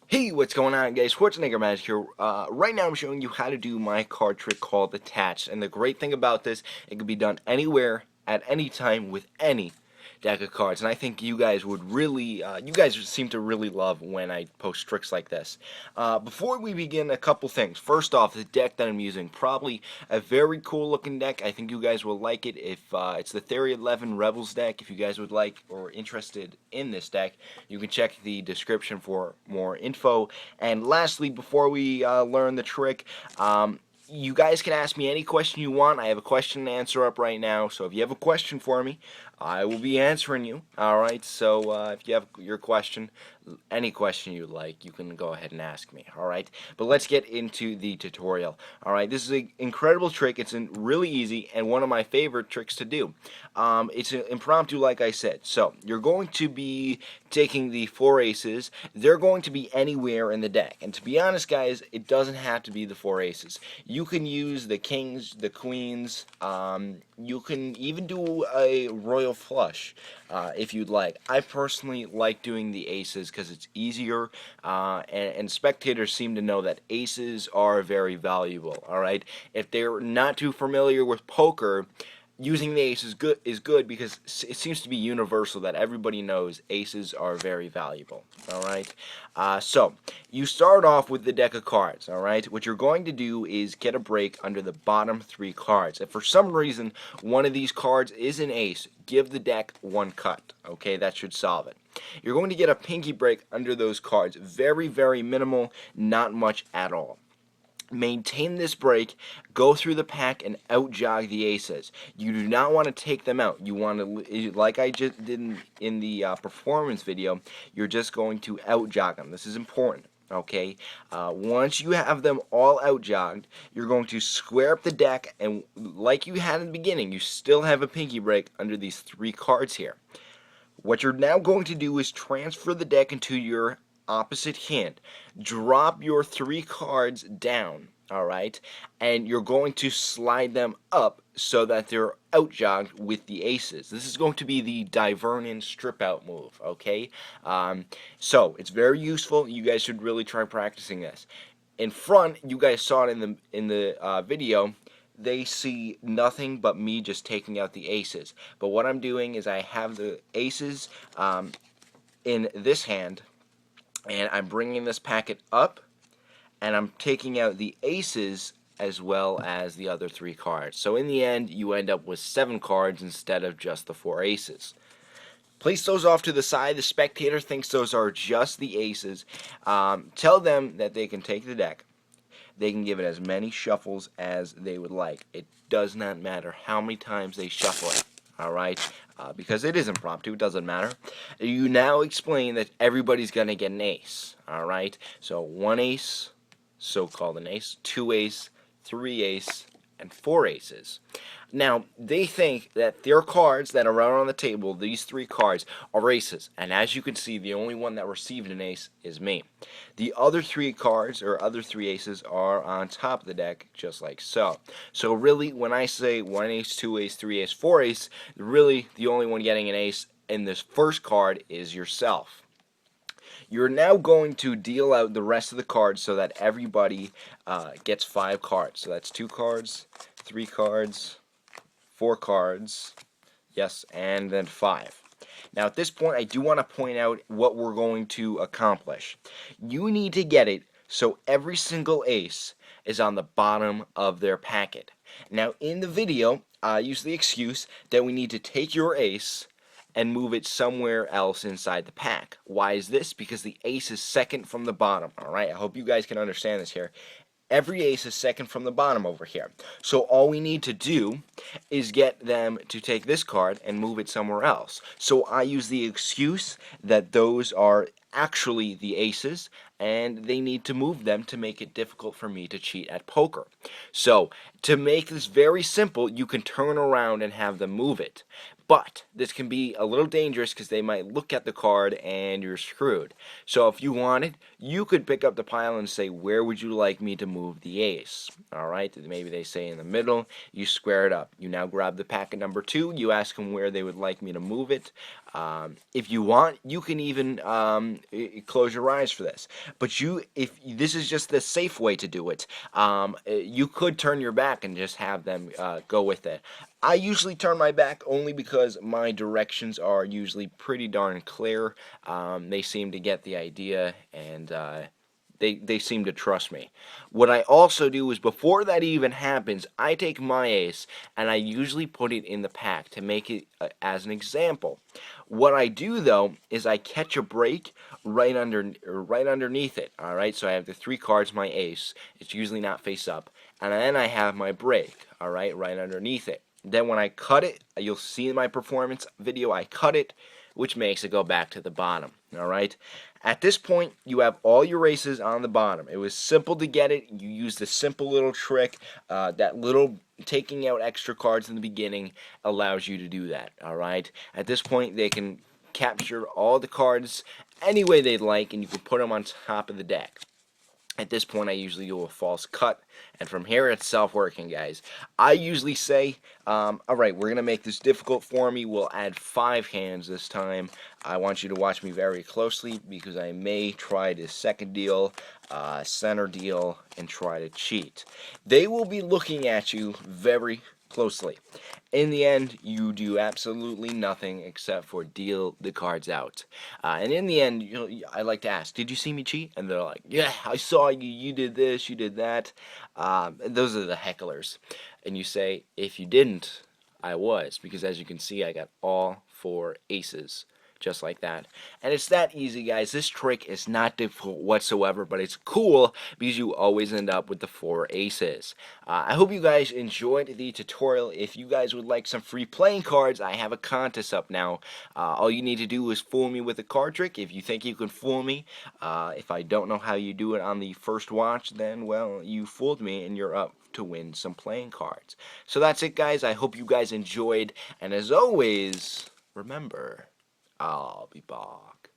Hey, what's going on, guys? Schwarzeneggermagic here. Right now I'm showing you how to do my card trick called Attach. And the great thing about this, it can be done anywhere, at any time, with any deck of cards. And I think you guys would really, you guys seem to really love when I post tricks like this. Before we begin, a couple things. First off, the deck that I'm using, probably a very cool looking deck. I think you guys will like it if it's the Theory 11 Rebels deck. If you guys would like or interested in this deck, you can check the description for more info. And lastly, before we learn the trick, you guys can ask me any question you want. I have a question and answer up right now, so if you have a question for me, I will be answering you. Alright, so if you have your question, any question you like, you can go ahead and ask me. Alright, but let's get into the tutorial. Alright, this is an incredible trick. It's really easy and one of my favorite tricks to do. It's an impromptu, like I said. So you're going to be taking the four aces. They're going to be anywhere in the deck. And to be honest, guys, it doesn't have to be the four aces. You can use the kings, the queens. You can even do a royal flush if you'd like. I personally like doing the aces because it's easier, and spectators seem to know that aces are very valuable. All right, if they're not too familiar with poker, using the ace is good because it seems to be universal that everybody knows aces are very valuable. All right, so you start off with the deck of cards. All right, what you're going to do is get a break under the bottom three cards. If for some reason one of these cards is an ace, give the deck one cut. Okay, that should solve it. You're going to get a pinky break under those cards. Very, very minimal, not much at all. Maintain this break, go through the pack, and out-jog the aces. You do not want to take them out. You want to, like I just did in the performance video, you're just going to out-jog them. This is important. Okay, once you have them all out-jogged, you're going to square up the deck, and like you had in the beginning, you still have a pinky break under these three cards here. What you're now going to do is transfer the deck into your opposite hand. Drop your three cards down, alright? And you're going to slide them up so that they're outjogged with the aces. This is going to be the Divernon strip out move, okay? So it's very useful. You guys should really try practicing this. In front, you guys saw it in the video, they see nothing but me just taking out the aces. But what I'm doing is I have the aces in this hand, and I'm bringing this packet up, and I'm taking out the aces as well as the other three cards. So in the end, you end up with 7 cards instead of just the 4 aces. Place those off to the side. The spectator thinks those are just the aces. Tell them that they can take the deck. They can give it as many shuffles as they would like. It does not matter how many times they shuffle it, alright? Because it is impromptu, it doesn't matter. You now explain that everybody's going to get an ace, alright? So 1 ace, so-called an ace, 2 ace, 3 ace, and 4 aces. Now, they think that their cards that are out on the table, these 3 cards, are aces. And as you can see, the only one that received an ace is me. The other 3 cards, or other 3 aces, are on top of the deck, just like so. So really, when I say 1 ace, 2 ace, 3 ace, 4 ace, really, the only one getting an ace in this first card is yourself. You're now going to deal out the rest of the cards so that everybody gets 5 cards. So that's 2 cards, 3 cards, 4 cards, yes, and then 5. Now at this point, I do want to point out what we're going to accomplish. You need to get it so every single ace is on the bottom of their packet. Now in the video, I use the excuse that we need to take your ace and move it somewhere else inside the pack. Why is this? Because the ace is second from the bottom. Alright, I hope you guys can understand this here. Every ace is second from the bottom over here. So all we need to do is get them to take this card and move it somewhere else. So I use the excuse that those are actually the aces, and they need to move them to make it difficult for me to cheat at poker. So to make this very simple, you can turn around and have them move it. But this can be a little dangerous because they might look at the card and you're screwed. So if you wanted, you could pick up the pile and say, where would you like me to move the ace? Alright, maybe they say in the middle, you square it up. You now grab the packet number 2, you ask them where they would like me to move it. If you want, you can even close your eyes for this. But if this is just the safe way to do it, you could turn your back and just have them go with it. I usually turn my back only because my directions are usually pretty darn clear. They seem to get the idea, and they seem to trust me. What I also do is before that even happens, I take my ace and I usually put it in the pack to make it as an example. What I do though is I catch a break right underneath it. All right, so I have the three cards, my ace. It's usually not face up, and then I have my break. All right underneath it. Then when I cut it, you'll see in my performance video I cut it, which makes it go back to the bottom. All right. At this point, you have all your aces on the bottom. It was simple to get it. You used a simple little trick. That little taking out extra cards in the beginning allows you to do that. All right. At this point, they can capture all the cards any way they'd like, and you can put them on top of the deck. At this point, I usually do a false cut, and from here it's self-working, guys. I usually say, alright, we're going to make this difficult for me. We'll add 5 hands this time. I want you to watch me very closely because I may try to second deal, center deal, and try to cheat. They will be looking at you very closely. In the end, you do absolutely nothing except for deal the cards out. And in the end, I like to ask, did you see me cheat? And they're like, yeah, I saw you. You did this, you did that. Those are the hecklers. And you say, if you didn't, I was. Because as you can see, I got all 4 aces. Just like that. And it's that easy, guys. This trick is not difficult whatsoever, but it's cool because you always end up with the 4 aces. I hope you guys enjoyed the tutorial. If you guys would like some free playing cards, I have a contest up now. All you need to do is fool me with a card trick. If you think you can fool me, if I don't know how you do it on the first watch, then, well, you fooled me and you're up to win some playing cards. So that's it, guys. I hope you guys enjoyed. And as always, remember, I'll be back.